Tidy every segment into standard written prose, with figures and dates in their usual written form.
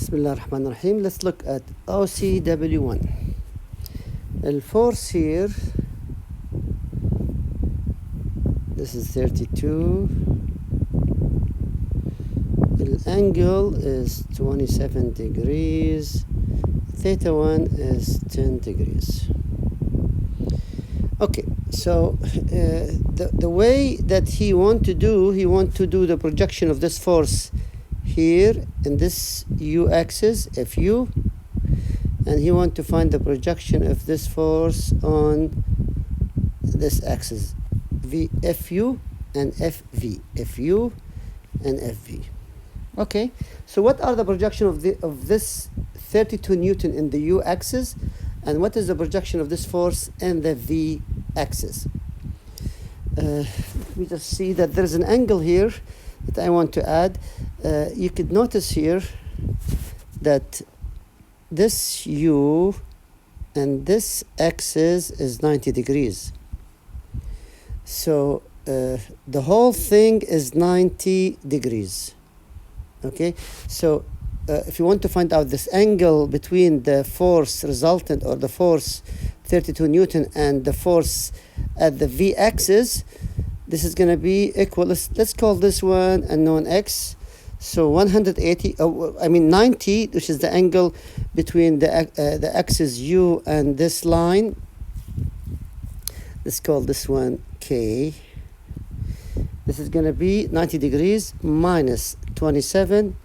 Bismillah ar-Rahman ar-Rahim. Let's look at OCW1. The force here, this is 32. The angle is 27 degrees. Theta 1 is 10 degrees. Okay, so the way that he want to do the projection of this force here in this u-axis, Fu, and he want to find the projection of this force on this axis, Fu and Fv, Fu and Fv. Okay, so what are the projection of this 32 Newton in the u-axis, and what is the projection of this force in the v-axis? We just see that there's an angle here that I want to add. You could notice here that this u and this axis is 90 degrees. So the whole thing is 90 degrees. Okay, so if you want to find out this angle between the force resultant, or the force 32 Newton, and the force at the v-axis, this is going to be equal. Let's call this one unknown x. So 90, which is the angle between the axis u and this line. Let's call this one k. This is going to be 90 degrees minus 27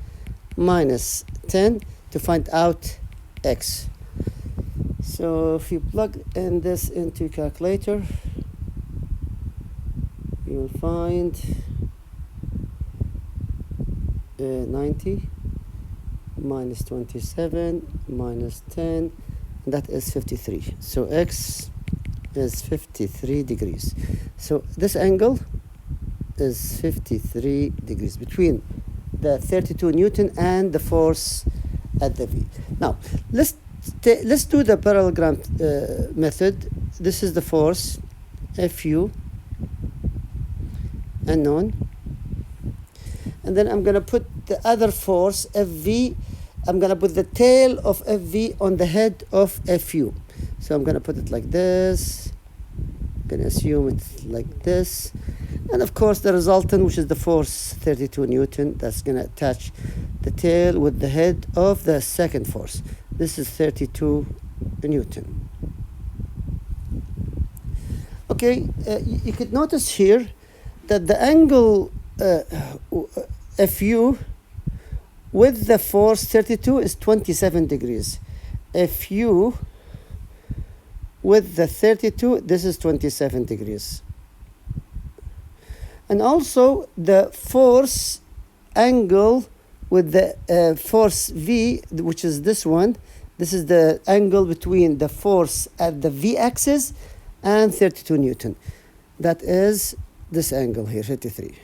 minus 10 to find out x. So if you plug in this into calculator, you will find 90 minus 27 minus 10, and that is 53. So x is 53 degrees. So this angle is 53 degrees between the 32 Newton and the force at the v. Now let's do the parallelogram method. This is the force Fu, unknown, and then I'm going to put the other force Fv. I'm going to put the tail of Fv on the head of Fu. So I'm going to put it like this. I'm going to assume it's like this, and of course the resultant, which is the force 32 Newton, that's going to attach the tail with the head of the second force. This is 32 Newton. Okay, you could notice here that the angle Fu with the force 32 is 27 degrees. Fu with the 32, this is 27 degrees. And also the force angle with the force V, which is this one. This is the angle between the force at the v-axis and 32 Newton. That is this angle here, 53.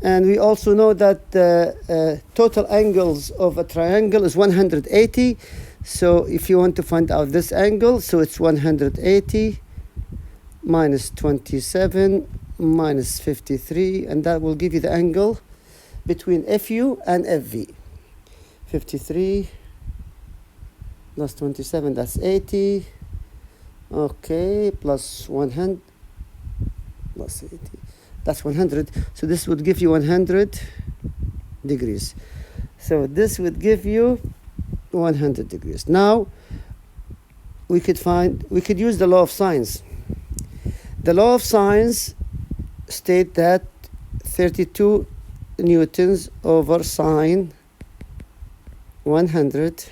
And we also know that the total angles of a triangle is 180. So if you want to find out this angle, so it's 180 minus 27 minus 53, and that will give you the angle between Fu and Fv. 53 plus 27, that's 80. Okay, plus 100 plus 80, that's 100. So this would give you 100 degrees. So this would give you 100 degrees. Now we could use the law of sines. The law of sines state that 32 newtons over sine 100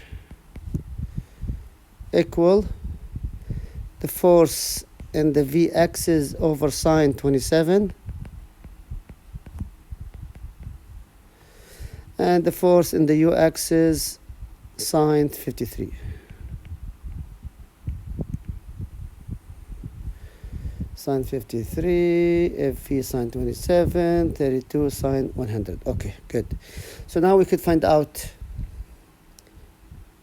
equal the force in the v-axis over sine 27 and the force in the u-axis sine 53. Sine 53, Fv sine 27, 32 sine 100. Okay, good. So now we could find out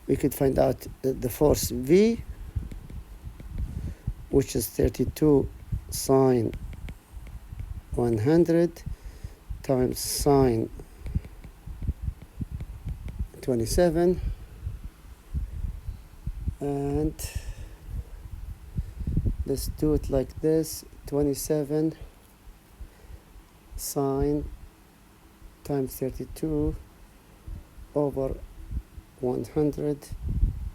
the force V, which is 32 sine 100 times sine 27, and let's do it like this. 27 sine times 32 over 100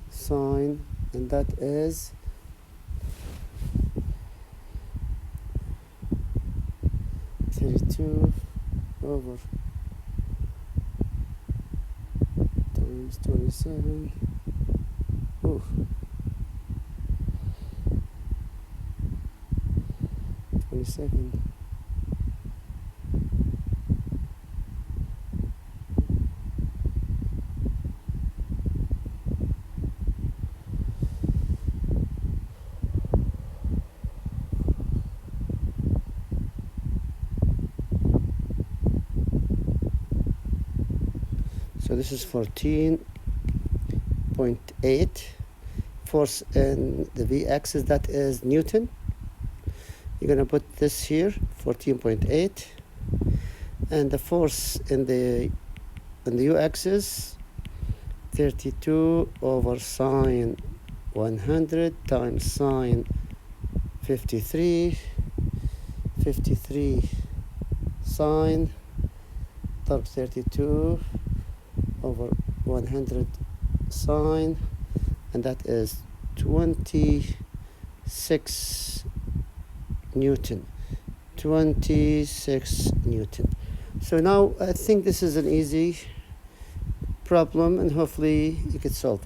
sine, and that is 32 over times 27. Ooh. 27. So this is 14.8. Force in the v-axis, that is Newton. You're going to put this here, 14.8, and the force in the u-axis, 32 over sine 100 times sine 53, 53 sine times 32 over 100 sine, and that is 26 Newton. 26 Newton. So now I think this is an easy problem, and hopefully you could solve it.